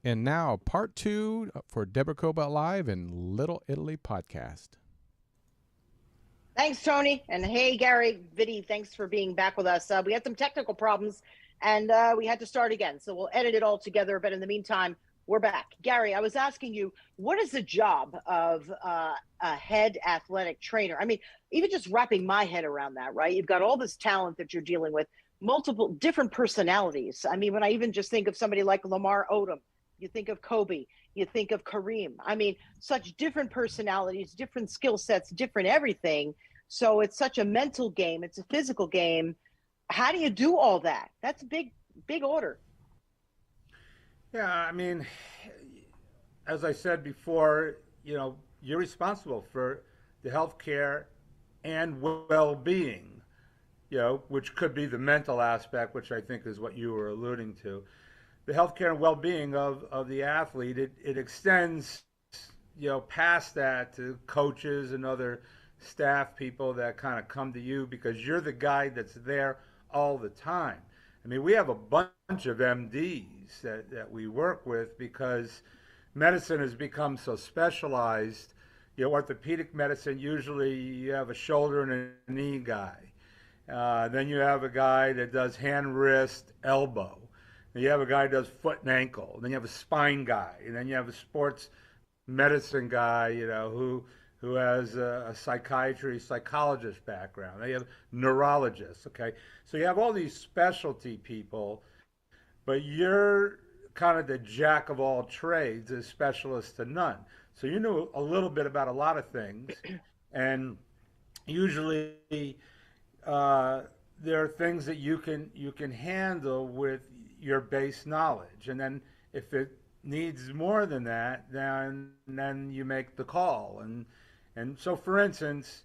And now, part 2 for Deborah Kobylt Live and Little Italy podcast. Thanks, Tony. And hey, Gary, Vitti, thanks for being back with us. We had some technical problems and we had to start again. So we'll edit it all together. But in the meantime, we're back. Gary, I was asking you, what is the job of a head athletic trainer? I mean, even just wrapping my head around that, right? You've got all this talent that you're dealing with, multiple different personalities. I mean, when I even just think of somebody like Lamar Odom, you think of Kobe, you think of Kareem. I mean, such different personalities, different skill sets, different everything. So it's such a mental game. It's a physical game. How do you do all that? That's a big order. Yeah, I mean, as I said before, you're responsible for the healthcare and well-being, which could be the mental aspect, which I think is what you were alluding to. The healthcare and well-being of the athlete, it extends, past that to coaches and other staff people that kind of come to you because you're the guy that's there all the time. I mean, we have a bunch of MDs that we work with because medicine has become so specialized. Orthopedic medicine, usually you have a shoulder and a knee guy. Then you have a guy that does hand, wrist, elbow. Then you have a guy that does foot and ankle. Then you have a spine guy. And then you have a sports medicine guy, who has a psychiatry, psychologist background. They have neurologists, okay? So you have all these specialty people, but you're kind of the jack of all trades, a specialist to none. So you know a little bit about a lot of things, and usually there are things that you can handle with your base knowledge, and then if it needs more than that, then you make the call. And so, for instance,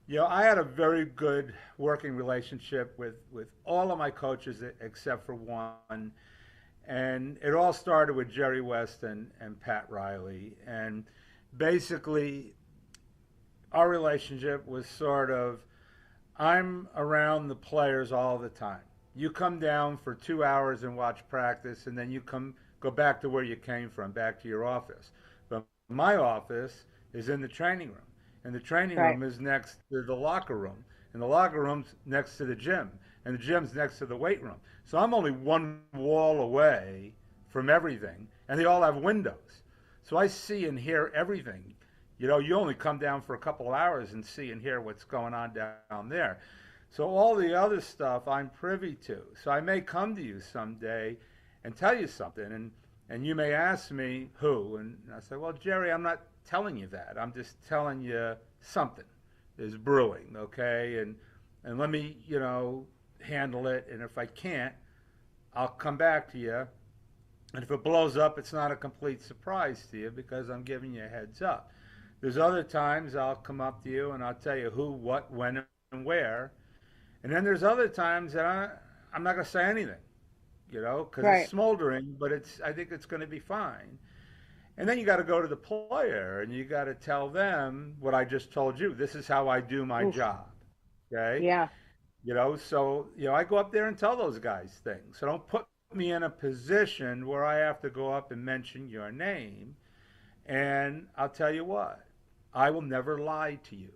I had a very good working relationship with all of my coaches except for one. And it all started with Jerry West and Pat Riley. And basically, our relationship was sort of, I'm around the players all the time. You come down for 2 hours and watch practice, and then you go back to where you came from, back to your office. But my office is in the training room. And the training Right. room is next to the locker room. And the locker room's next to the gym. And the gym's next to the weight room. So I'm only one wall away from everything. And they all have windows. So I see and hear everything. You only come down for a couple of hours and see and hear what's going on down there. So all the other stuff I'm privy to. So I may come to you someday and tell you something. And you may ask me who. And I say, well, Jerry, I'm not telling you that. I'm just telling you something is brewing, okay? And let me, handle it. And if I can't, I'll come back to you. And if it blows up, it's not a complete surprise to you because I'm giving you a heads up. There's other times I'll come up to you and I'll tell you who, what, when, and where. And then there's other times that I'm not going to say anything, because Right. it's smoldering, but I think it's going to be fine. And then you got to go to the player and you got to tell them what I just told you. This is how I do my Oof. job. Okay. Yeah. So, I go up there and tell those guys things. So don't put me in a position where I have to go up and mention your name. And I'll tell you what, I will never lie to you,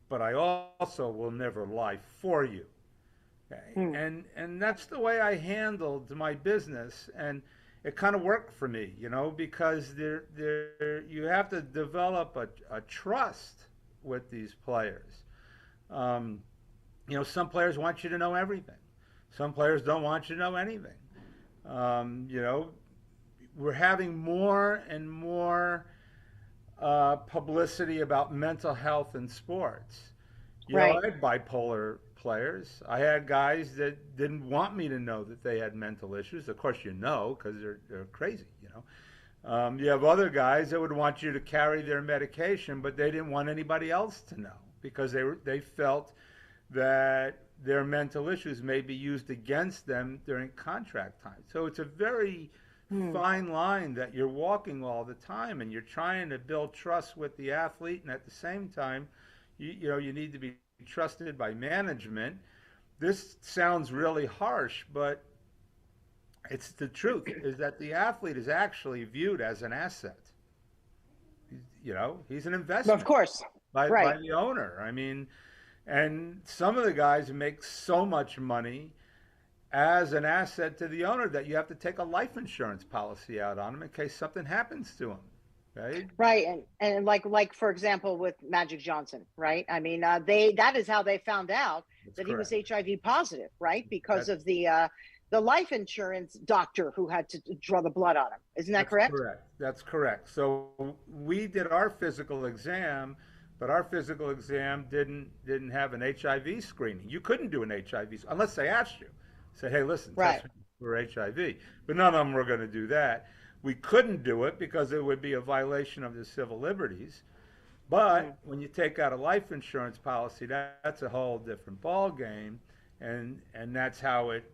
but I also will never lie for you. Okay. Hmm. And that's the way I handled my business. And it kind of worked for me, because you have to develop a trust with these players. Um, some players want you to know everything. Some players don't want you to know anything. Um, you know, we're having more and more publicity about mental health in sports. Right. I had bipolar players. I had guys that didn't want me to know that they had mental issues. Of course, because they're crazy. You have other guys that would want you to carry their medication, but they didn't want anybody else to know because they felt that their mental issues may be used against them during contract time. So it's a very Hmm. fine line that you're walking all the time, and you're trying to build trust with the athlete, and at the same time, you need to be trusted by management. This sounds really harsh, but It's the truth is that the athlete is actually viewed as an asset. He's an Of investment course. by Right. the owner. I mean, and some of the guys make so much money as an asset to the owner that you have to take a life insurance policy out on them in case something happens to them, right? Right. And like for example with Magic Johnson, right? I mean, that is how they found out That's that he was correct. HIV positive, right? Because That of the life insurance doctor who had to draw the blood on him. Isn't that that's correct? correct. That's correct. So we did our physical exam, but our physical exam didn't have an HIV screening. You couldn't do an HIV unless they asked you. Say, hey, listen, Right. test me for HIV. But none of them were going to do that. We couldn't do it because it would be a violation of the civil liberties. Mm. But when you take out a life insurance policy, that's a whole different ball game, and that's how it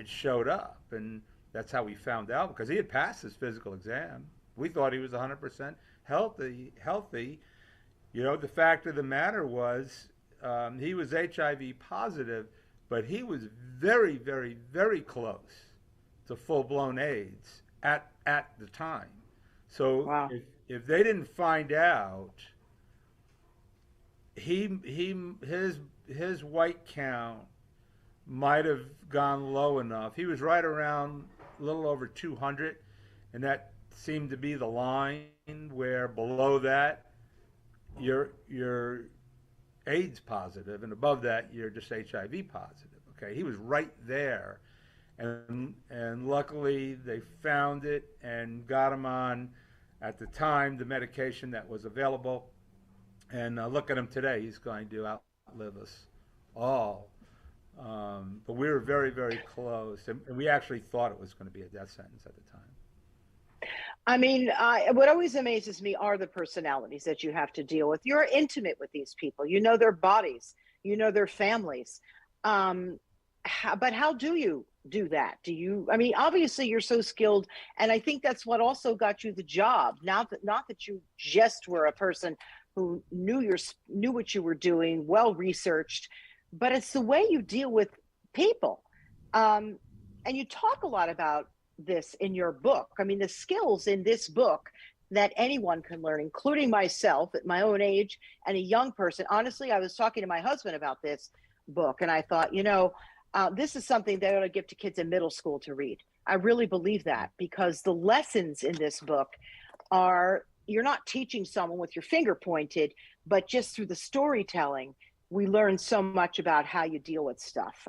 showed up, and that's how we found out because he had passed his physical exam. We thought he was 100% healthy. The fact of the matter was he was HIV positive, but he was very, very, very close to full blown AIDS at the time. So Wow. if they didn't find out, his white count might have gone low enough. He was right around a little over 200, and that seemed to be the line where below that you're AIDS positive, and above that you're just HIV positive. Okay, he was right there, and luckily they found it and got him on at the time the medication that was available. And look at him today; he's going to outlive us all. But we were very, very close, and we actually thought it was going to be a death sentence at the time. I mean, what always amazes me are the personalities that you have to deal with. You're intimate with these people. You know their bodies. You know their families. But how do you do that? Do you? I mean, obviously you're so skilled, and I think that's what also got you the job. Not that you just were a person who knew what you were doing, well researched, but it's the way you deal with people. Um, and you talk a lot about this in your book. I mean, the skills in this book that anyone can learn, including myself at my own age and a young person. Honestly, I was talking to my husband about this book, and I thought, this is something they ought to give to kids in middle school to read. I really believe that because the lessons in this book are you're not teaching someone with your finger pointed, but just through the storytelling, we learn so much about how you deal with stuff.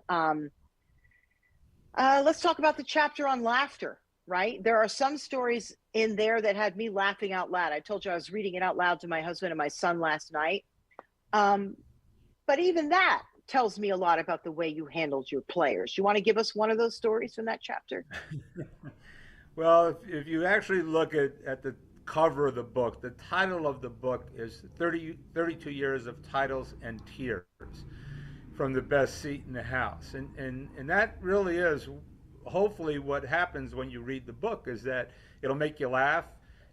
Let's talk about the chapter on laughter, right? There are some stories in there that had me laughing out loud. I told you I was reading it out loud to my husband and my son last night. Um, but even that tells me a lot about the way you handled your players. You want to give us one of those stories from that chapter? Well, if you actually look at the cover of the book, the title of the book is 32 Years of Titles and Tears from the Best Seat in the House. And that really is hopefully what happens when you read the book is that it'll make you laugh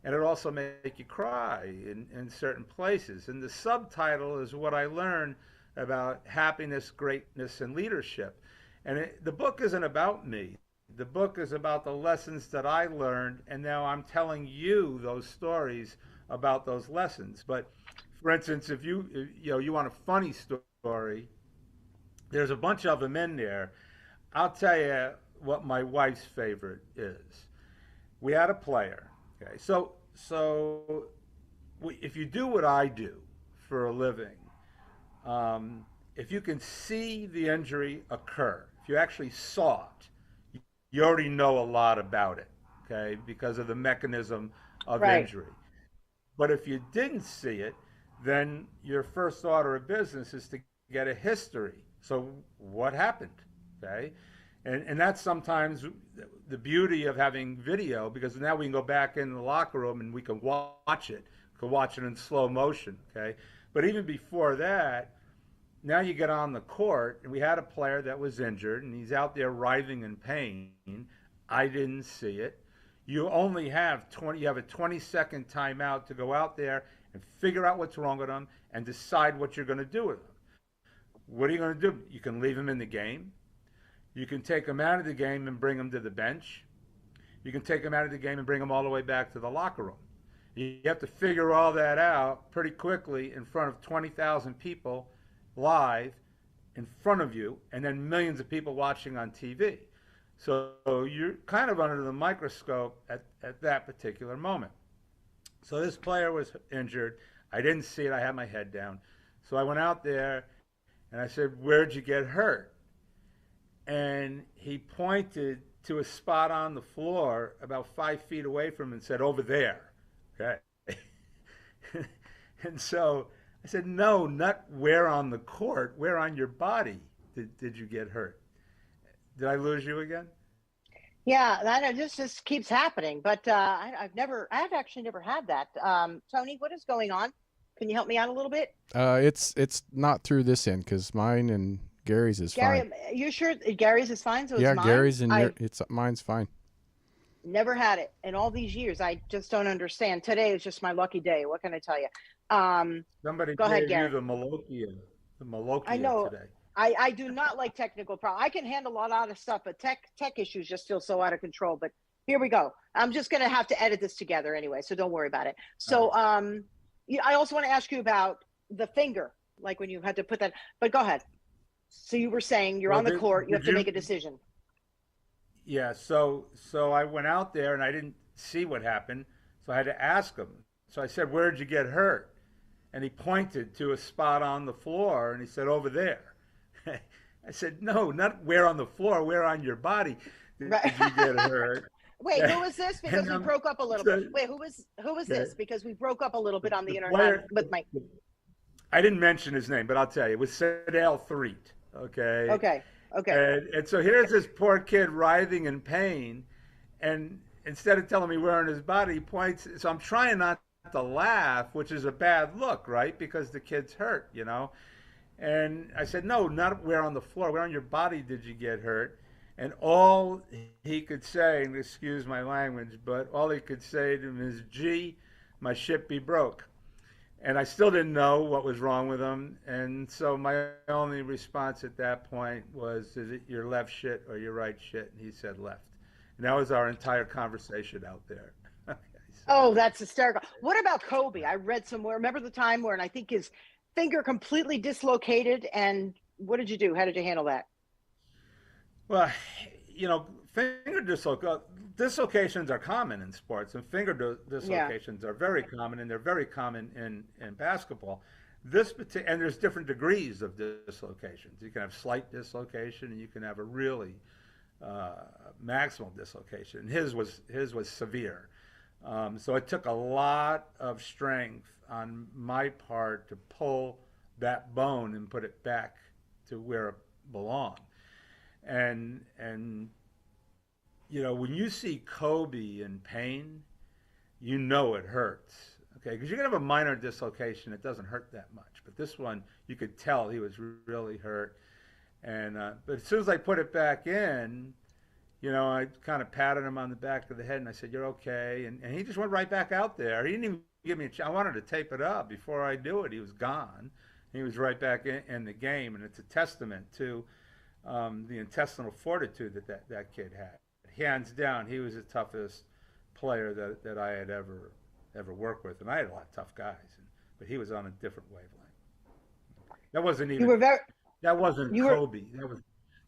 and it'll also make you cry in certain places. And the subtitle is what I learned about happiness, greatness, and leadership. And the book isn't about me. The book is about the lessons that I learned, and now I'm telling you those stories about those lessons. But for instance, if you want a funny story, there's a bunch of them in there. I'll tell you what my wife's favorite is. We had a player. Okay, if you do what I do for a living, if you can see the injury occur, if you actually saw it, you already know a lot about it, okay, because of the mechanism of Right. injury. But if you didn't see it, then your first order of business is to get a history. So what happened, okay? And that's sometimes the beauty of having video because now we can go back in the locker room and we can watch it. We can watch it in slow motion, okay? But even before that, now you get on the court, and we had a player that was injured, and he's out there writhing in pain. I didn't see it. You only have you have a 20-second timeout to go out there and figure out what's wrong with him and decide what you're going to do with him. What are you going to do? You can leave him in the game. You can take them out of the game and bring them to the bench. You can take them out of the game and bring them all the way back to the locker room. You have to figure all that out pretty quickly in front of 20,000 people live in front of you, and then millions of people watching on TV. So you're kind of under the microscope at that particular moment. So this player was injured. I didn't see it. I had my head down. So I went out there and I said, "Where'd you get hurt?" And he pointed to a spot on the floor about 5 feet away from him and said, "Over there." Okay. And so I said, "No, not where on the court, where on your body did you get hurt?" Did I lose you again? Yeah, that just keeps happening. But I've actually never had that. Tony, what is going on? Can you help me out a little bit? It's not through this end because mine and Gary's is Gary, fine. you sure Gary's is fine? So Yeah, it's mine? Gary's and mine's fine. Never had it in all these years. I just don't understand. Today is just my lucky day. What can I tell you? Somebody Go ahead, gave Gary. you the Malokia I know. today. I do not like technical problems. I can handle a lot of stuff, but tech issues just feel so out of control. But here we go. I'm just going to have to edit this together anyway, so don't worry about it. So I also want to ask you about the finger, like when you had to put that. But go ahead. So you were saying you're on the court. You have to make a decision. Yeah. So I went out there and I didn't see what happened, so I had to ask him. So I said, "Where'd you get hurt?" And he pointed to a spot on the floor and he said, "Over there." I said, "No, not where on the floor, where on your body did you get hurt?" Wait, who was this? Because we broke up a little bit. Wait, who was this? Because we broke up a little bit on the internet with my. I didn't mention his name, but I'll tell you, it was Sadal Threet. Okay. Okay. And so here's this poor kid writhing in pain, and instead of telling me where on his body, he points. So I'm trying not to laugh, which is a bad look, right? Because the kid's hurt, you know. And I said, "No, not where on the floor. Where on your body did you get hurt?" And all he could say, and excuse my language, but all he could say to him is, "Gee, my ship be broke." And I still didn't know what was wrong with him. And so my only response at that point was, "Is it your left shit or your right shit?" And he said left. And that was our entire conversation out there. Okay, so. Oh, that's hysterical. What about Kobe? I read somewhere. Remember the time where, and I think his finger completely dislocated. And what did you do? How did you handle that? Well, you know, finger dislocations are common in sports, and finger dislocations are very common, and they're very common in basketball. And there's different degrees of dislocations. You can have slight dislocation, and you can have a really maximal dislocation. And his was severe. So it took a lot of strength on my part to pull that bone and put it back to where it belonged. And you know, when you see Kobe in pain, you know it hurts. Okay, because you can have a minor dislocation, it doesn't hurt that much. But this one, you could tell he was really hurt. And but as soon as I put it back in, you know, I kind of patted him on the back of the head and I said, "You're okay." And he just went right back out there. He didn't even give me a chance. I wanted to tape it up. Before I do it, he was gone. He was right back in the game. And it's a testament to the intestinal fortitude that kid had. Hands down, he was the toughest player that I had ever worked with. And I had a lot of tough guys, but he was on a different wavelength. That wasn't even. That wasn't Kobe.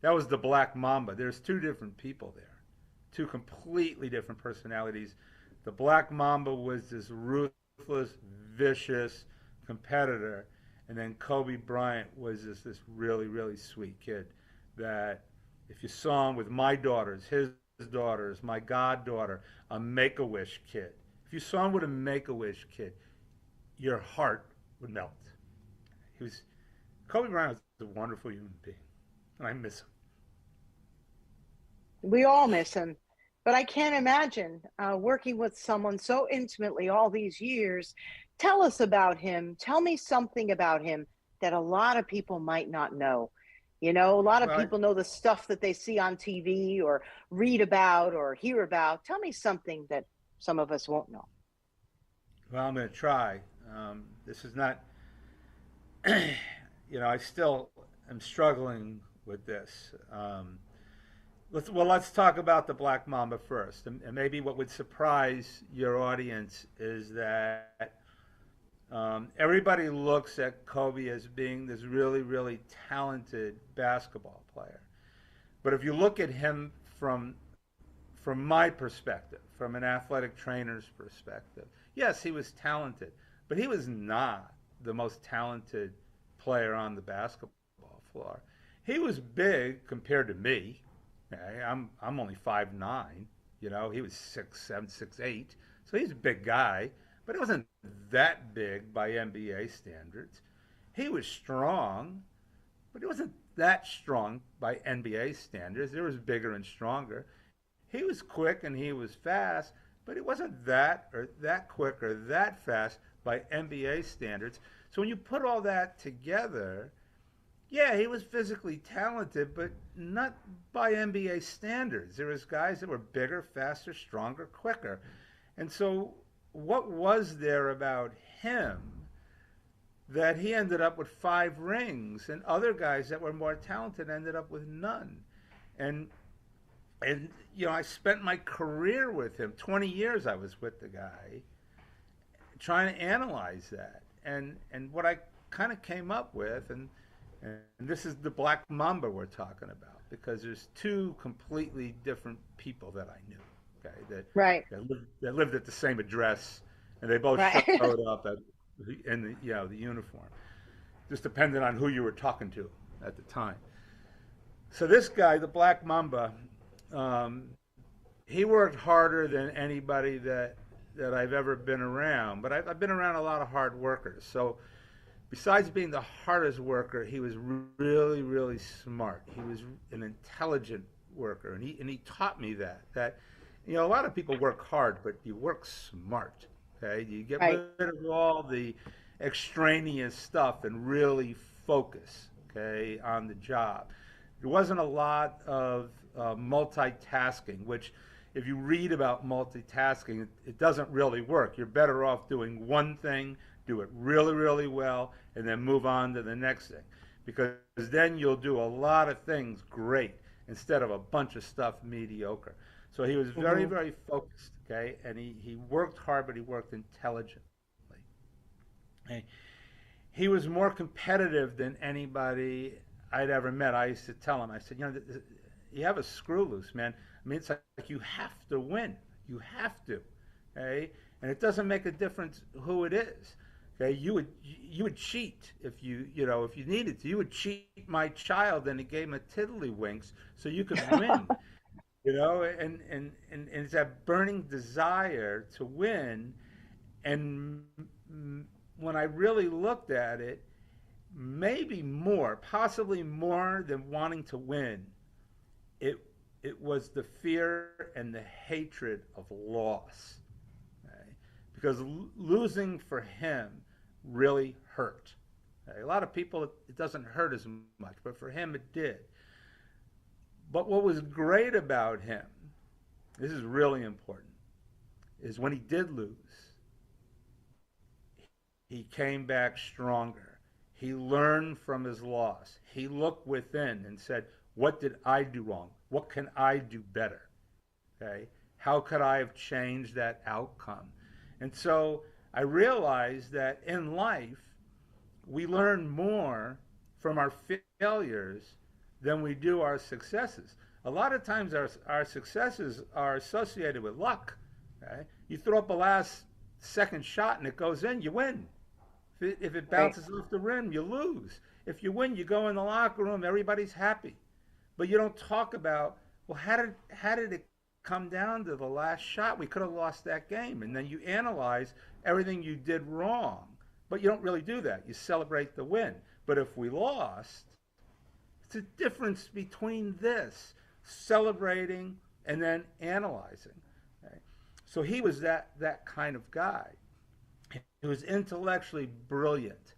That was the Black Mamba. There's two different people there, two completely different personalities. The Black Mamba was this ruthless, vicious competitor, and then Kobe Bryant was this really, really sweet kid that if you saw him with my daughters, his daughters, my goddaughter, a Make-A-Wish kid, if you saw him with a Make-A-Wish kid, your heart would melt. Kobe Bryant was a wonderful human being, and I miss him. We all miss him, but I can't imagine working with someone so intimately all these years. Tell us about him. Tell me something about him that a lot of people might not know. You know, a lot of people know the stuff that they see on TV or read about or hear about. Tell me something that some of us won't know. Well, I'm going to try. This is not, you know, I still am struggling with this. let's talk about the Black Mamba first. And maybe what would surprise your audience is that everybody looks at Kobe as being this really, really talented basketball player. But if you look at him from my perspective, from an athletic trainer's perspective, yes, he was talented, but he was not the most talented player on the basketball floor. He was big compared to me. Okay? I'm only 5'9". You know, he was 6'7", 6'8", so he's a big guy, but he wasn't that big by NBA standards. He was strong, but he wasn't that strong by NBA standards. He was bigger and stronger. He was quick and he was fast, but he wasn't that quick or that fast by NBA standards. So when you put all that together, yeah, he was physically talented, but not by NBA standards. There was guys that were bigger, faster, stronger, quicker. And so what was there about him that he ended up with 5 rings and other guys that were more talented ended up with none? And you know, I spent my career with him. 20 years I was with the guy trying to analyze that. And what I kind of came up with, and this is the Black Mamba we're talking about, because there's 2 completely different people that I knew, okay, that lived at the same address, and they both showed up in the uniform, just depending on who you were talking to at the time. So this guy, the Black Mamba, he worked harder than anybody that I've ever been around, but I've been around a lot of hard workers. So besides being the hardest worker, he was really, really smart. He was an intelligent worker, and he taught me that you know, a lot of people work hard, but you work smart. Okay, you get rid of all the extraneous stuff and really focus, okay, on the job. There wasn't a lot of multitasking, which if you read about multitasking, it doesn't really work. You're better off doing one thing, do it really, really well, and then move on to the next thing. Because then you'll do a lot of things great instead of a bunch of stuff mediocre. So he was very, very focused, okay? And he worked hard, but he worked intelligently. Okay? He was more competitive than anybody I'd ever met. I used to tell him, I said, you know, you have a screw loose, man. I mean, it's like you have to win. You have to, okay? And it doesn't make a difference who it is. Okay, you would cheat if you needed to. You would cheat my child and gave him a tiddlywinks so you could win. You know, and it's that burning desire to win. And when I really looked at it, maybe more, possibly more than wanting to win, it was the fear and the hatred of loss. Okay? Because losing for him really hurt. Okay? A lot of people, it doesn't hurt as much, but for him it did. But what was great about him, this is really important, is when he did lose, he came back stronger. He learned from his loss. He looked within and said, what did I do wrong? What can I do better? Okay? How could I have changed that outcome? And so I realized that in life, we learn more from our failures than we do our successes. A lot of times our successes are associated with luck. Okay? You throw up a last second shot and it goes in, you win. If it bounces off the rim, you lose. If you win, you go in the locker room, everybody's happy. But you don't talk about, well, how did it come down to the last shot? We could have lost that game. And then you analyze everything you did wrong. But you don't really do that. You celebrate the win. But if we lost, it's a difference between this, celebrating and then analyzing. Okay? So he was that kind of guy. He was intellectually brilliant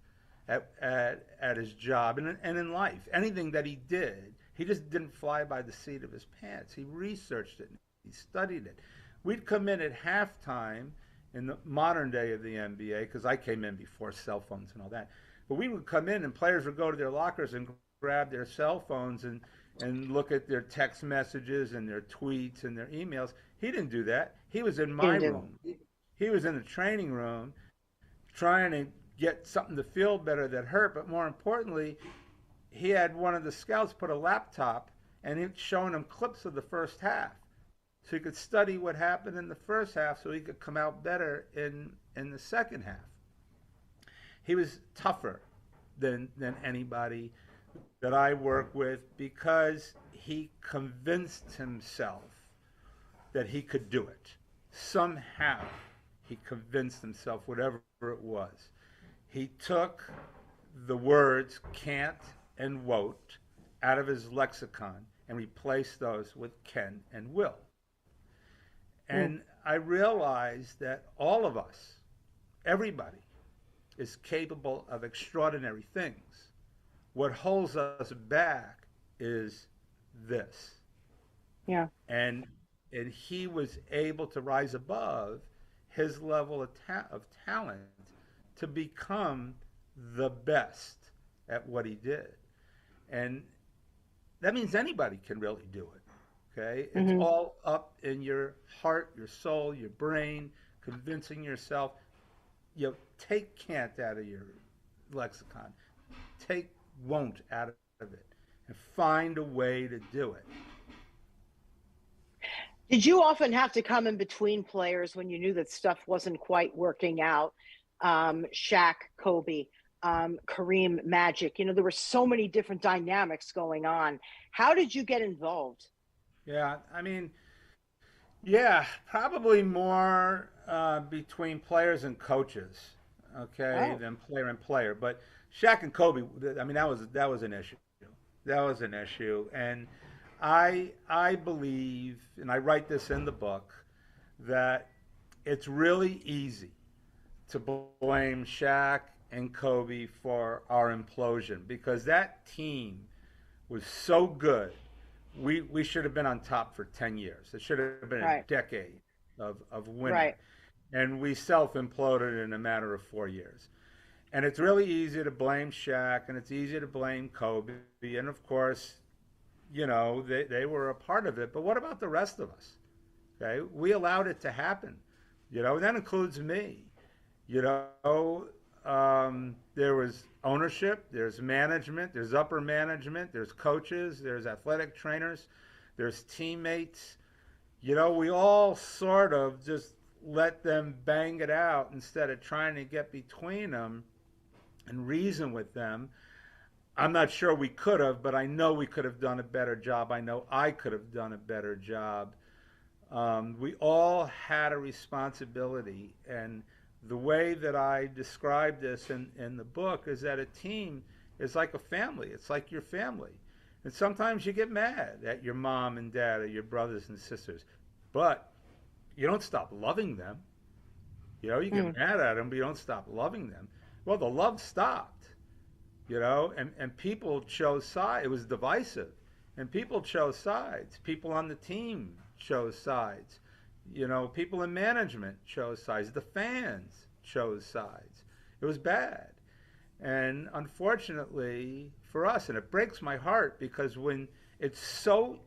at his job and in life. Anything that he did, he just didn't fly by the seat of his pants. He researched it. He studied it. We'd come in at halftime in the modern day of the NBA, because I came in before cell phones and all that. But we would come in and players would go to their lockers and grab their cell phones and and look at their text messages and their tweets and their emails. He didn't do that. He was in my Didn't do. room. He was in the training room trying to get something to feel better that hurt. But more importantly, he had one of the scouts put a laptop and he'd showing him clips of the first half. So he could study what happened in the first half so he could come out better in the second half. He was tougher than anybody that I work with because he convinced himself that he could do it. Somehow he convinced himself, whatever it was. He took the words can't and won't out of his lexicon and replaced those with can and will. And I realized that all of us, everybody, is capable of extraordinary things. What holds us back is this. Yeah. And he was able to rise above his level of talent to become the best at what he did. And that means anybody can really do it. Okay? It's all up in your heart, your soul, your brain, convincing yourself. You know, take can't out of your lexicon. Take won't out of it. And find a way to do it. Did you often have to come in between players when you knew that stuff wasn't quite working out? Shaq, Kobe, Kareem, Magic. You know, there were so many different dynamics going on. How did you get involved? Yeah, I mean, yeah, probably more between players and coaches, okay, than player and player. But Shaq and Kobe, I mean, that was an issue. That was an issue, and I believe, and I write this in the book, that it's really easy to blame Shaq and Kobe for our implosion because that team was so good. We should have been on top for 10 years. It should have been a decade of winning. Right. And we self-imploded in a matter of 4 years. And it's really easy to blame Shaq, and it's easy to blame Kobe. And, of course, you know, they were a part of it. But what about the rest of us? Okay, we allowed it to happen. You know, that includes me. You know, there was ownership, there's management, there's upper management, there's coaches, there's athletic trainers, there's teammates. You know, we all sort of just let them bang it out instead of trying to get between them and reason with them. I'm not sure we could have, but I know we could have done a better job. I know I could have done a better job. We all had a responsibility, and the way that I describe this in the book is that a team is like a family. It's like your family. And sometimes you get mad at your mom and dad or your brothers and sisters, but you don't stop loving them. You know, you get mad at them, but you don't stop loving them. Well, the love stopped, you know, and people chose sides. It was divisive, and people chose sides. People on the team chose sides. You know, people in management chose sides. The fans chose sides. It was bad. And unfortunately for us, and it breaks my heart because when it's so,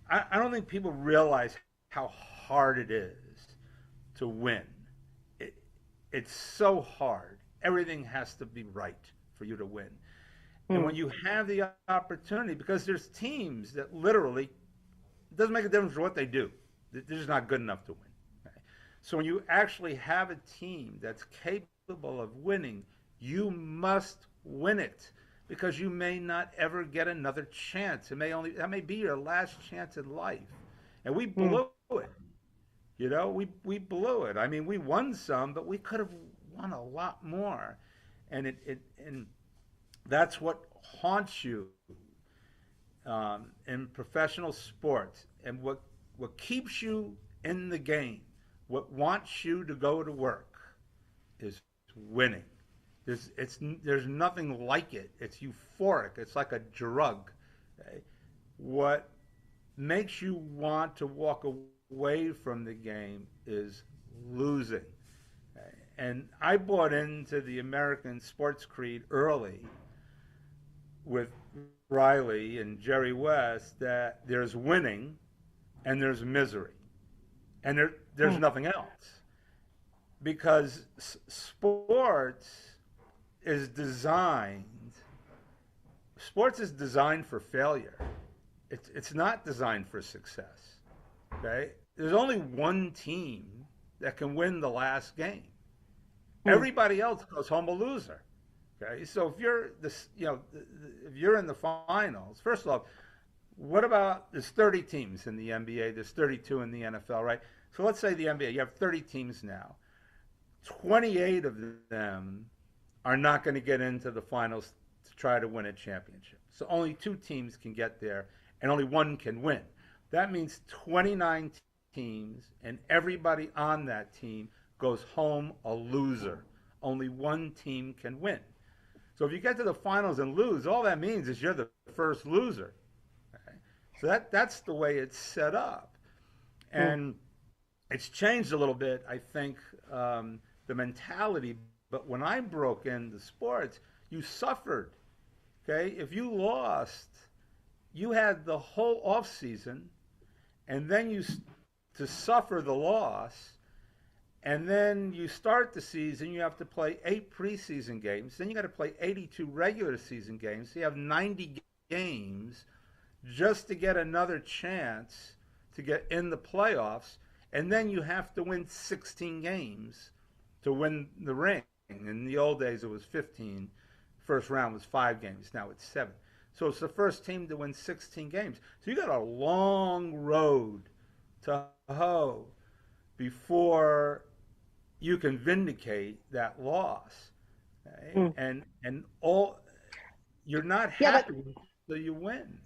I don't think people realize how hard it is to win. It's so hard. Everything has to be right for you to win. And when you have the opportunity, because there's teams that literally, it doesn't make a difference what they do. They're just not good enough to win. Okay? So when you actually have a team that's capable of winning, you must win it because you may not ever get another chance. That may be your last chance in life. And we blew it. You know, we blew it. I mean, we won some, but we could have won a lot more. And and that's what haunts you in professional sports, and what keeps you in the game, what wants you to go to work, is winning. There's nothing like it. It's euphoric. It's like a drug. Okay? What makes you want to walk away from the game is losing. Okay? And I bought into the American sports creed early with Riley and Jerry West that there's winning and there's misery, and there's nothing else, because sports is designed. Sports is designed for failure. It's not designed for success. Okay, there's only one team that can win the last game. Everybody else goes home a loser. Okay, so if you're this, if you're in the finals, first of all, what about there's 30 teams in the NBA, there's 32 in the NFL, right? So let's say the NBA, you have 30 teams now. 28 of them are not going to get into the finals to try to win a championship. So only 2 teams can get there, and only 1 can win. That means 29 teams, and everybody on that team goes home a loser. Only 1 team can win. So if you get to the finals and lose, all that means is you're the first loser. Okay? So that's the way it's set up. And it's changed a little bit, I think, the mentality. But when I broke into sports, you suffered. Okay? If you lost, you had the whole off season, and then to suffer the loss. And then you start the season, you have to play 8 preseason games. Then you got to play 82 regular season games. So you have 90 games just to get another chance to get in the playoffs. And then you have to win 16 games to win the ring. In the old days, it was 15. First round was 5 games. Now it's 7. So it's the first team to win 16 games. So you got a long road to hoe before you can vindicate that loss, okay? And all you're not happy until you win.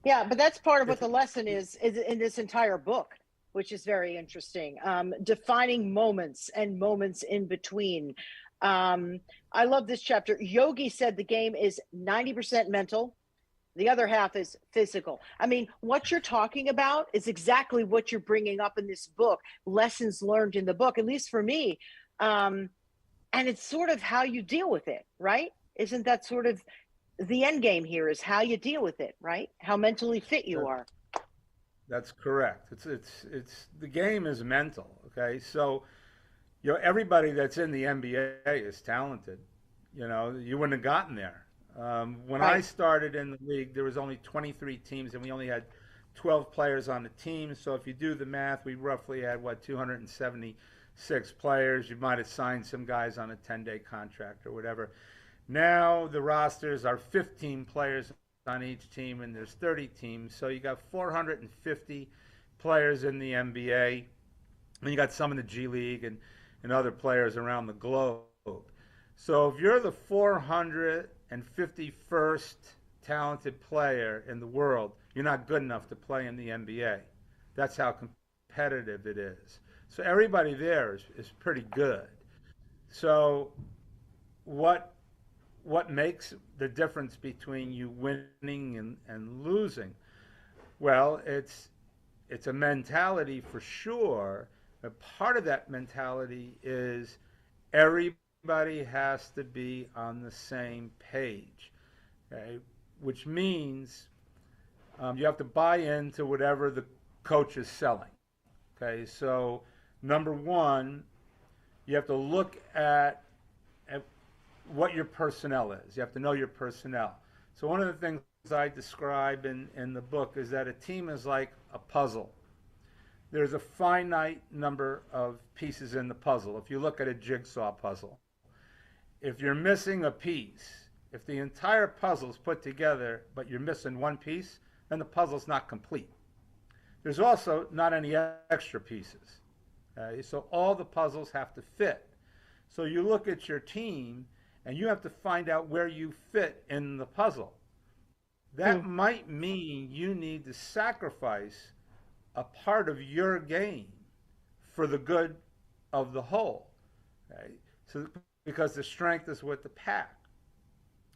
Yeah, but that's part of what the lesson is in this entire book, which is very interesting. Defining moments and moments in between. I love this chapter. Yogi said the game is 90% mental. The other half is physical. I mean, what you're talking about is exactly what you're bringing up in this book, lessons learned in the book, at least for me. And it's sort of how you deal with it, right? Isn't that sort of the end game here, is how you deal with it, right? How mentally fit you are. That's correct. It's the game is mental, okay? So, everybody that's in the NBA is talented. You wouldn't have gotten there. When I started in the league, there was only 23 teams, and we only had 12 players on the team. So if you do the math, we roughly had, 276 players. You might have signed some guys on a 10-day contract or whatever. Now the rosters are 15 players on each team, and there's 30 teams. So you got 450 players in the NBA, and you got some in the G League and other players around the globe. So if you're the 451st talented player in the world, you're not good enough to play in the NBA. That's how competitive it is. So everybody there is pretty good. So what makes the difference between you winning and losing? Well, it's a mentality for sure. But part of that mentality is everybody has to be on the same page, okay? Which means you have to buy into whatever the coach is selling, okay? So number one, you have to look at what your personnel is. You have to know your personnel. So one of the things I describe in the book is that a team is like a puzzle. There's a finite number of pieces in the puzzle. If you look at a jigsaw puzzle, if you're missing a piece, if the entire puzzle is put together, but you're missing one piece, then the puzzle's not complete. There's also not any extra pieces. So all the puzzles have to fit. So you look at your team, and you have to find out where you fit in the puzzle. That might mean you need to sacrifice a part of your game for the good of the whole, okay? So because the strength is with the pack.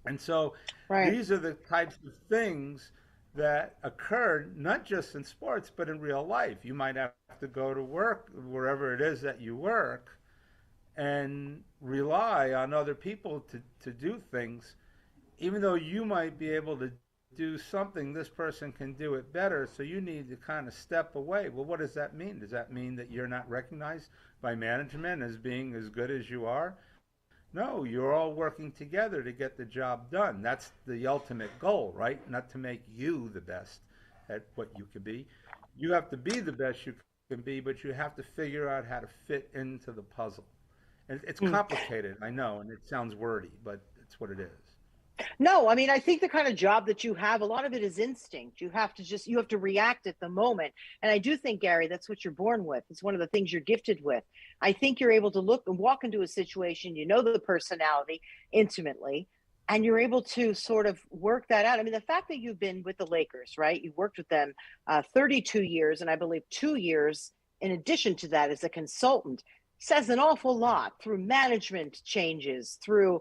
And so these are the types of things that occur not just in sports but in real life. You might have to go to work, wherever it is that you work, and rely on other people to do things even though you might be able to do something, this person can do it better. So you need to kind of step away. Well, what does that mean? Does that mean that you're not recognized by management as being as good as you are? No, you're all working together to get the job done. That's the ultimate goal, right? Not to make you the best at what you can be. You have to be the best you can be, but you have to figure out how to fit into the puzzle. And it's complicated, I know, and it sounds wordy, but it's what it is. No, I mean, I think the kind of job that you have, a lot of it is instinct. You have to react at the moment. And I do think, Gary, that's what you're born with. It's one of the things you're gifted with. I think you're able to look and walk into a situation, you know, the personality intimately, and you're able to sort of work that out. I mean, the fact that you've been with the Lakers, right? You've worked with them 32 years, and I believe 2 years in addition to that as a consultant says an awful lot through management changes, through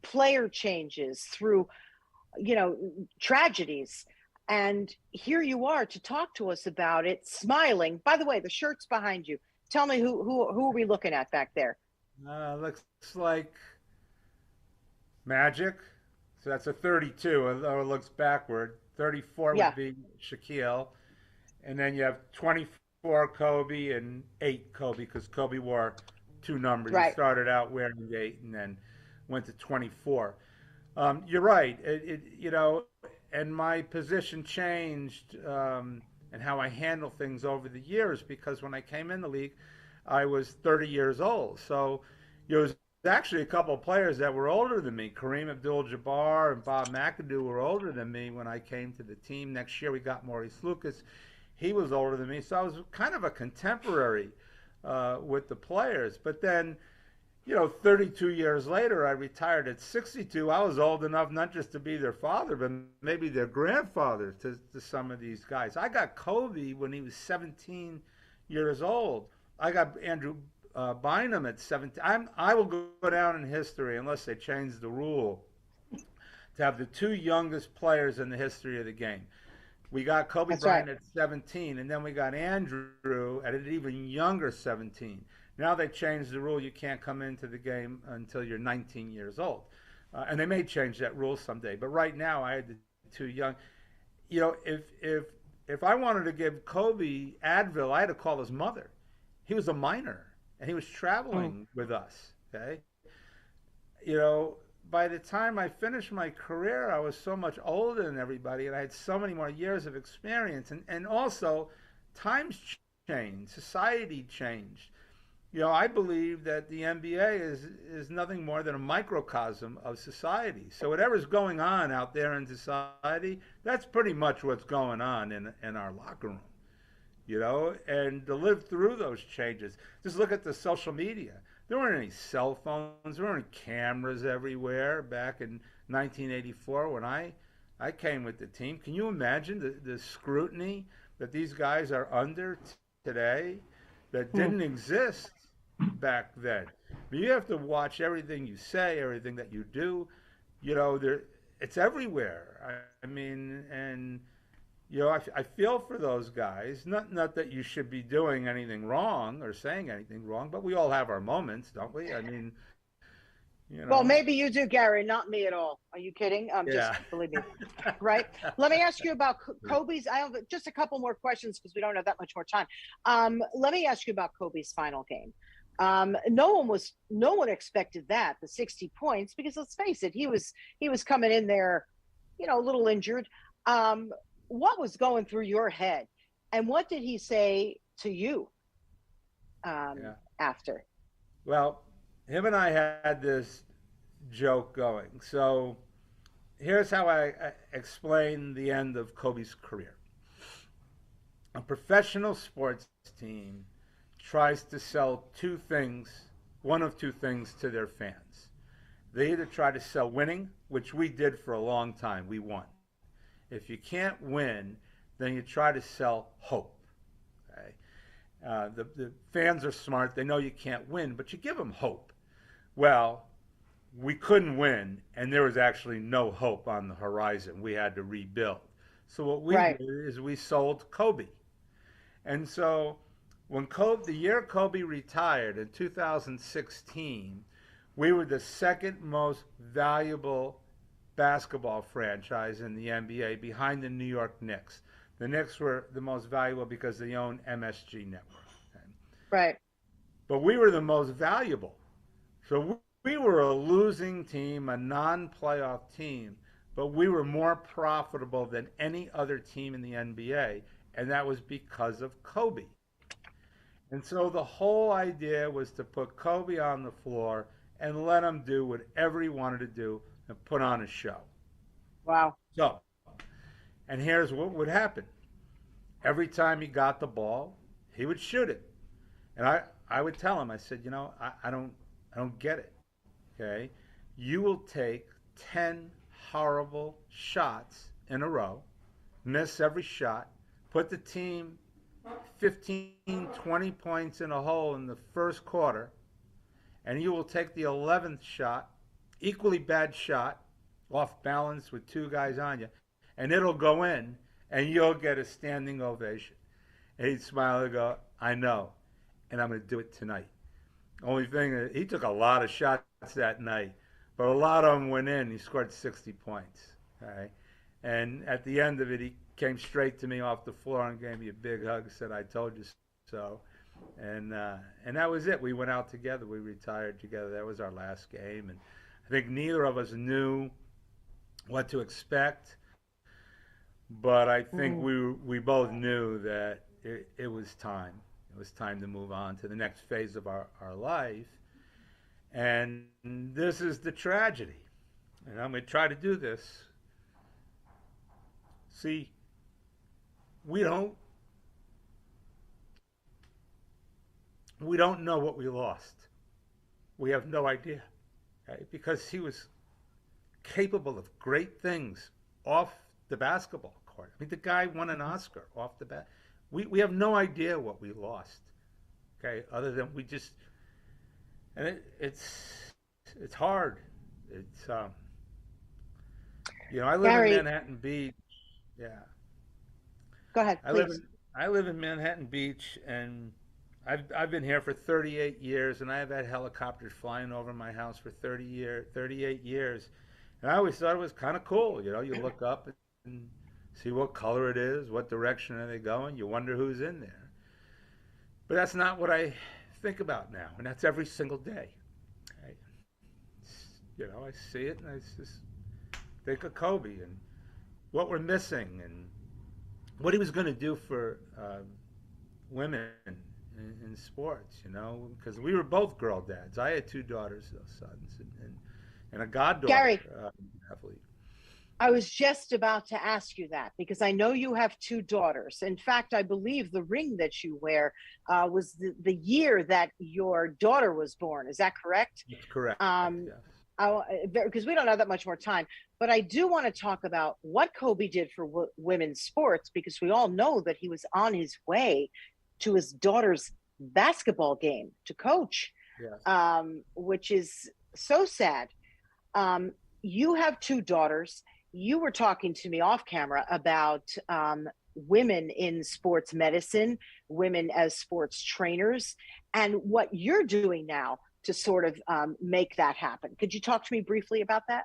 player changes, through, you know, tragedies. And here you are to talk to us about it, smiling. By the way, the shirt's behind you. Tell me who are we looking at back there? Looks like Magic. So that's a 32, although it looks backward. 34 Yeah. would be Shaquille. And then you have 24 Kobe and 8 Kobe, because Kobe wore 2 numbers. He Right. started out wearing 8 and then went to 24. You're right. You know, and my position changed, and how I handle things over the years, because when I came in the league, I was 30 years old. So there was actually a couple of players that were older than me. Kareem Abdul-Jabbar and Bob McAdoo were older than me when I came to the team. Next year we got Maurice Lucas. He was older than me. So I was kind of a contemporary with the players. But then, you know, 32 years later, I retired at 62. I was old enough not just to be their father, but maybe their grandfather to some of these guys. I got Kobe when he was 17 years old. I got Andrew Bynum at 17. I will go down in history, unless they change the rule, to have the 2 youngest players in the history of the game. We got Kobe That's Bryant right. at 17, and then we got Andrew at an even younger 17. Now they changed the rule. You can't come into the game until you're 19 years old. And they may change that rule someday. But right now, I had the 2 young. You know, if I wanted to give Kobe Advil, I had to call his mother. He was a minor, and he was traveling with us, okay? You know, by the time I finished my career, I was so much older than everybody, and I had so many more years of experience. And also, times changed, society changed. You know, I believe that the NBA is nothing more than a microcosm of society. So whatever's going on out there in society, that's pretty much what's going on in our locker room. You know, and to live through those changes. Just look at the social media. There weren't any cell phones. There weren't cameras everywhere back in 1984 when I came with the team. Can you imagine the scrutiny that these guys are under today that didn't exist back then? I mean, you have to watch everything you say, everything that you do. You know, it's everywhere. I mean, and you know, I feel for those guys. Not that you should be doing anything wrong or saying anything wrong, but we all have our moments, don't we? I mean, you know. Well, maybe you do, Gary, not me at all. Are you kidding? Yeah. Just believe me. Right. Let me ask you about Kobe's. I have just a couple more questions because we don't have that much more time. Let me ask you about Kobe's final game. No one expected that, the 60 points, because let's face it, he was coming in there, you know, a little injured. What was going through your head, and what did he say to you Yeah. after? Well, him and I had this joke going. So here's how I explain the end of Kobe's career. A professional sports team tries to sell 2 things, one of 2 things to their fans. They either try to sell winning, which we did for a long time. We won. If you can't win, then you try to sell hope. Okay? The fans are smart. They know you can't win, but you give them hope. Well, we couldn't win, and there was actually no hope on the horizon. We had to rebuild. So what we Right. did is we sold Kobe. And so the year Kobe retired in 2016, we were the second most valuable basketball franchise in the NBA behind the New York Knicks. The Knicks were the most valuable because they owned MSG Network. Okay? Right. But we were the most valuable. So we were a losing team, a non-playoff team, but we were more profitable than any other team in the NBA, and that was because of Kobe. And so the whole idea was to put Kobe on the floor and let him do whatever he wanted to do and put on a show. Wow. So, and here's what would happen. Every time he got the ball, he would shoot it. And I would tell him, I said, you know, I don't get it. Okay? You will take 10 horrible shots in a row, miss every shot, put the team 15, 20 points in a hole in the first quarter, and you will take the 11th shot, equally bad shot, off balance with two guys on you, and it'll go in, and you'll get a standing ovation. And he'd smile and go, I know, and I'm going to do it tonight. Only thing is, he took a lot of shots that night, but a lot of them went in. He scored 60 points. Okay? And at the end of it, he came straight to me off the floor and gave me a big hug, said, I told you so. And that was it. We went out together. We retired together. That was our last game. And I think neither of us knew what to expect, but I think we both knew that it was time. It was time to move on to the next phase of our life. And this is the tragedy. And I'm going to try to do this. See, we don't know what we lost. We have no idea. Okay? Because he was capable of great things off the basketball court. I mean, the guy won an Oscar off the bat. We have no idea what we lost. Okay, other than we just, and it's hard. It's you know, I live Gary, in Manhattan Beach. Yeah. Go ahead, please. I live in Manhattan Beach, and I've been here for 38 years, and I have had helicopters flying over my house for 38 years, and I always thought it was kind of cool. You know, you look up and see what color it is, what direction are they going. You wonder who's in there. But that's not what I think about now, and that's every single day. You know, I see it, and I just think of Kobe and what we're missing and what he was going to do for women in sports, you know, because we were both girl dads. I had two daughters, sons, and a goddaughter Gary, athlete. I was just about to ask you that because I know you have two daughters. In fact, I believe the ring that you wear was the year that your daughter was born. Is that correct? That's correct. Yes. Because we don't have that much more time. But I do want to talk about what Kobe did for women's sports, because we all know that he was on his way to his daughter's basketball game to coach, Yes. Which is so sad. You have two daughters. You were talking to me off camera about women in sports medicine, women as sports trainers, and what you're doing now to sort of make that happen. Could you talk to me briefly about that?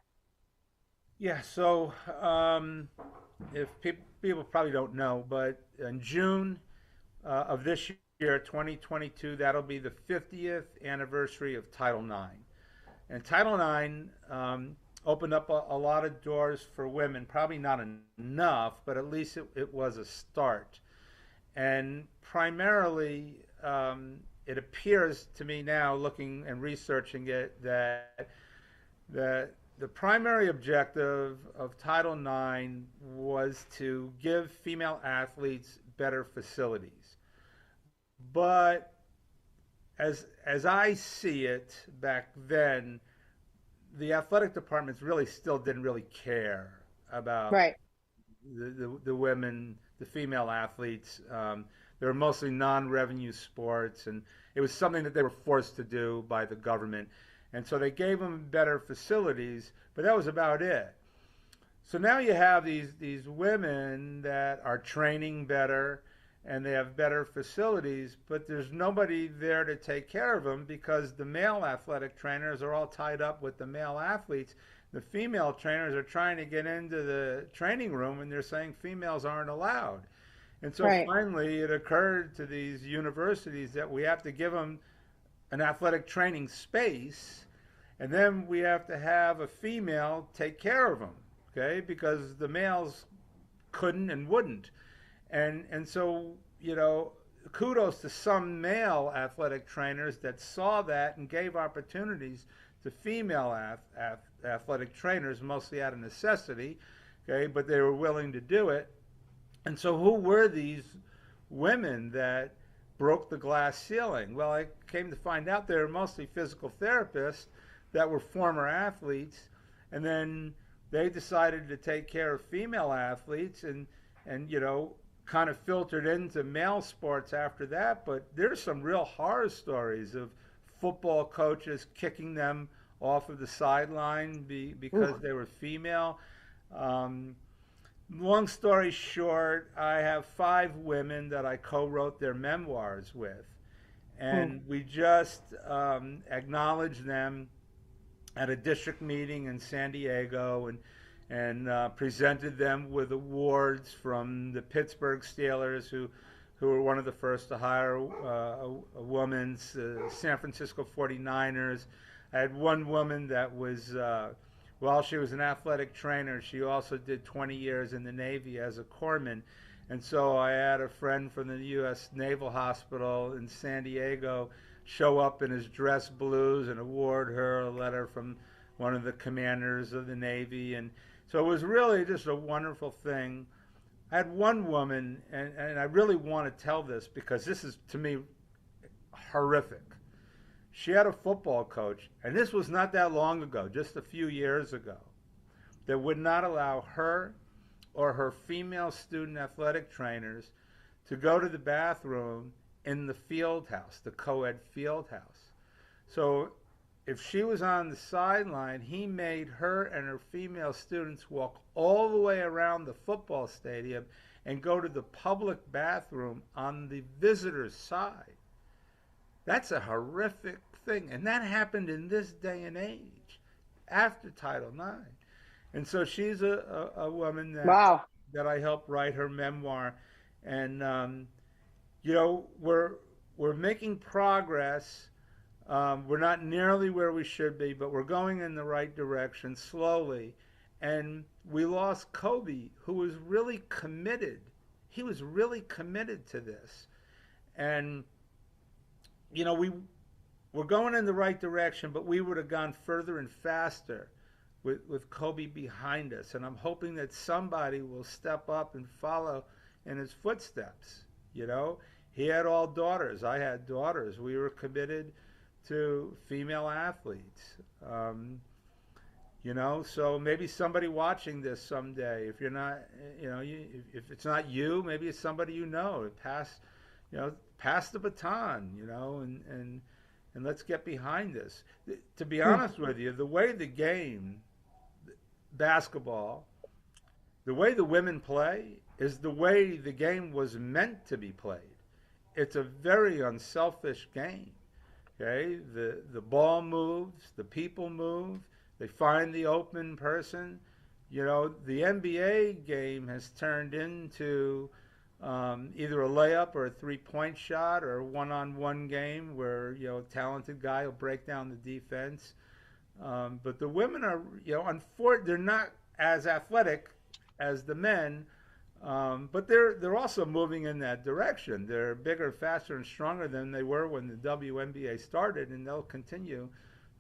Yeah, so if people probably don't know, but in June of this year, 2022, that'll be the 50th anniversary of Title IX. And Title IX opened up a lot of doors for women, probably not enough, but at least it was a start. And primarily, it appears to me now, looking and researching it, that the primary objective of Title IX was to give female athletes better facilities. But as I see it back then, the athletic departments really still didn't really care about Right. the women, the female athletes. They were mostly non-revenue sports, and it was something that they were forced to do by the government. And so they gave them better facilities, but that was about it. So now you have these women that are training better, and they have better facilities, but there's nobody there to take care of them because the male athletic trainers are all tied up with the male athletes. the female trainers are trying to get into the training room and they're saying females aren't allowed. And so Right. finally it occurred to these universities that we have to give them an athletic training space, and then we have to have a female take care of them, okay? Because the males couldn't and wouldn't. And so, kudos to some male athletic trainers that saw that and gave opportunities to female athletic trainers, mostly out of necessity, okay? But they were willing to do it. And so who were these women that broke the glass ceiling? Well, I came to find out they were mostly physical therapists that were former athletes, and then they decided to take care of female athletes and kind of filtered into male sports after that. But there's some real horror stories of football coaches kicking them off of the sideline because they were female. Long story short, I have 5 women that I co-wrote their memoirs with, and we just acknowledged them at a district meeting in San Diego, and presented them with awards from the Pittsburgh Steelers, who were one of the first to hire a woman, San Francisco 49ers. I had one woman that was, she was an athletic trainer. She also did 20 years in the Navy as a corpsman. And so I had a friend from the U.S. Naval Hospital in San Diego show up in his dress blues and award her a letter from one of the commanders of the Navy. And so it was really just a wonderful thing. I had one woman, and I really want to tell this because this is, to me, horrific. She had a football coach, and this was not that long ago, just a few years ago, that would not allow her or her female student athletic trainers to go to the bathroom in the field house, the co-ed field house. So if she was on the sideline, he made her and her female students walk all the way around the football stadium and go to the public bathroom on the visitor's side. That's a horrific thing. And that happened in this day and age, after Title IX. And so she's a woman that I helped write her memoir. And, we're making progress. We're not nearly where we should be, but we're going in the right direction slowly. And we lost Kobe, who was really committed. He was really committed to this. And, we're going in the right direction, but we would have gone further and faster with Kobe behind us. And I'm hoping that somebody will step up and follow in his footsteps. He had all daughters. I had daughters. We were committed to female athletes. So maybe somebody watching this someday, if you're not, if it's not you, maybe it's somebody pass the baton, and let's get behind this. To be honest with you, the way the game, basketball, the way the women play is the way the game was meant to be played. It's a very unselfish game. Okay, the ball moves, the people move, they find the open person. The NBA game has turned into either a layup or a three-point shot or a one-on-one game where a talented guy will break down the defense. But the women are, they're not as athletic as the men, but they're also moving in that direction. They're bigger, faster, and stronger than they were when the WNBA started, and they'll continue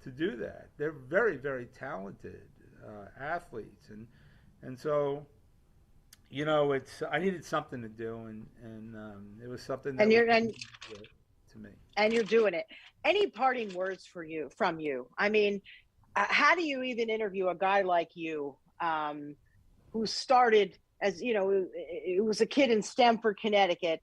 to do that. They're very, very talented athletes, and so I needed something to do, and it was something that to me. And you're doing it. Any parting words from you? I mean, how do you even interview a guy like you, who started as, it was a kid in Stamford, Connecticut,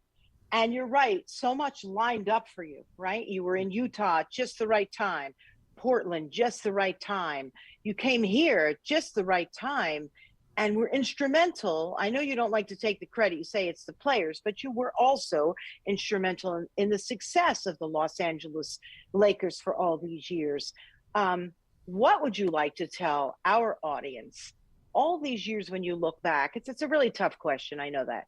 and you're right, so much lined up for you, right? You were in Utah just the right time, Portland just the right time. You came here just the right time, and were instrumental. I know you don't like to take the credit, you say it's the players, but you were also instrumental in the success of the Los Angeles Lakers for all these years. what would you like to tell our audience all these years when you look back? It's a really tough question. I know that.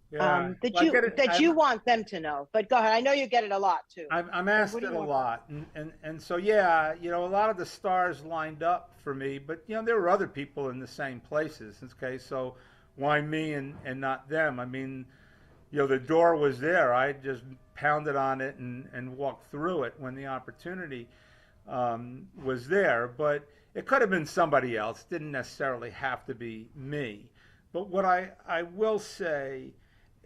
Yeah, That well, I get it. you want them to know. But go ahead. I know you get it a lot too. I'm But asked what do it you a want? lot, and so yeah, a lot of the stars lined up for me, but there were other people in the same places. Okay, so why me and not them? I mean, the door was there. I just pounded on it and walked through it when the opportunity was there. But it could have been somebody else. Didn't necessarily have to be me. But what I will say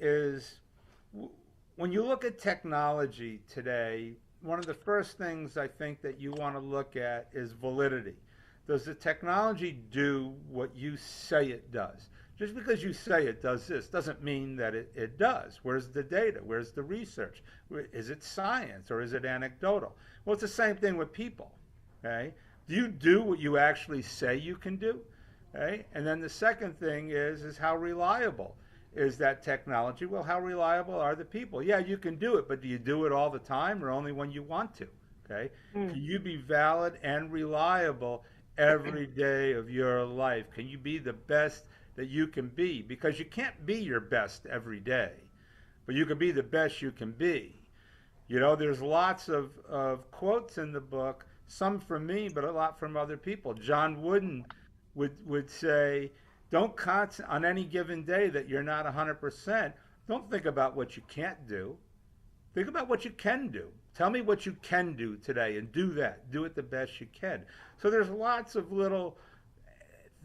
is, when you look at technology today, one of the first things I think that you want to look at is validity. Does the technology do what you say it does? Just because you say it does this doesn't mean that it does. Where's the data? Where's the research? Is it science or is it anecdotal? Well, it's the same thing with people. Okay? Do you do what you actually say you can do? Okay? And then the second thing is how reliable is that technology? Well, how reliable are the people? Yeah, you can do it, but do you do it all the time or only when you want to? Okay? Can you be valid and reliable every day of your life? Can you be the best that you can be? Because you can't be your best every day, but you can be the best you can be. There's lots of quotes in the book, some from me, but a lot from other people. John Wooden would say, don't on any given day that you're not 100%, don't think about what you can't do. Think about what you can do. Tell me what you can do today and do that. Do it the best you can. So there's lots of little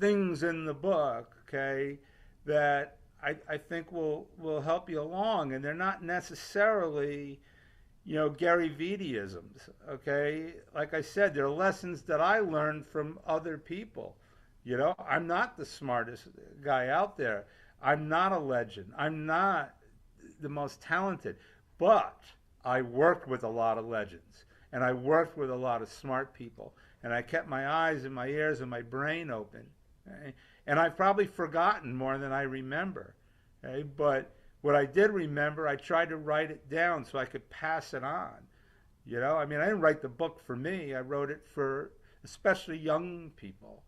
things in the book, okay, that I think will help you along. And they're not necessarily, Gary Vitti-isms, okay? Like I said, they're lessons that I learned from other people. I'm not the smartest guy out there. I'm not a legend. I'm not the most talented, but I worked with a lot of legends and I worked with a lot of smart people and I kept my eyes and my ears and my brain open. Okay? And I've probably forgotten more than I remember. Okay? But what I did remember, I tried to write it down so I could pass it on. I mean, I didn't write the book for me. I wrote it for especially young people.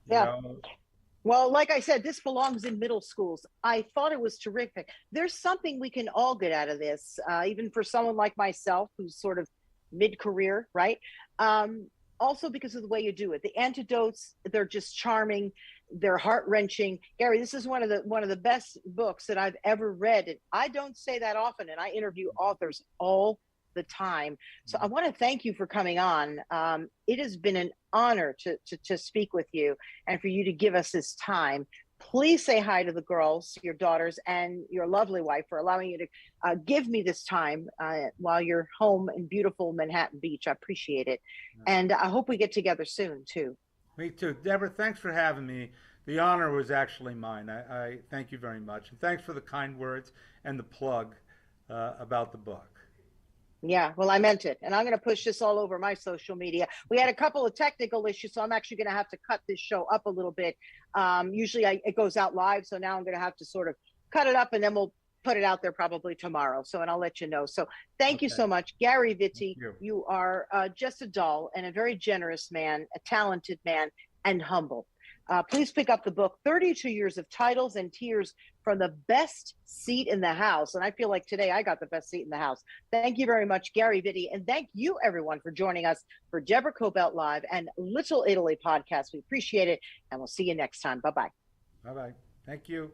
You Yeah. know, Well, like I said, this belongs in middle schools. I thought it was terrific. There's something we can all get out of this, even for someone like myself who's sort of mid-career, right? Also because of the way you do it. The antidotes, they're just charming. They're heart-wrenching. Gary, this is one of the best books that I've ever read. And I don't say that often, and I interview authors all the time. So I want to thank you for coming on. It has been an honor to speak with you and for you to give us this time. Please say hi to the girls, your daughters, and your lovely wife for allowing you to give me this time while you're home in beautiful Manhattan Beach. I appreciate it. And I hope we get together soon, too. Me too. Deborah, thanks for having me. The honor was actually mine. I thank you very much. And thanks for the kind words and the plug about the book. Yeah, well, I meant it. And I'm going to push this all over my social media. We had a couple of technical issues, so I'm actually going to have to cut this show up a little bit. Usually it goes out live, so now I'm going to have to sort of cut it up, and then we'll put it out there probably tomorrow. So, and I'll let you know. So thank you so much. Gary Vitti, you are just a doll and a very generous man, a talented man, and humble. Please pick up the book, 32 Years of Titles and Tears from the Best Seat in the House. And I feel like today I got the best seat in the house. Thank you very much, Gary Vitti. And thank you, everyone, for joining us for Deborah Kobylt Live and Little Italy podcast. We appreciate it. And we'll see you next time. Bye-bye. Bye-bye. Thank you.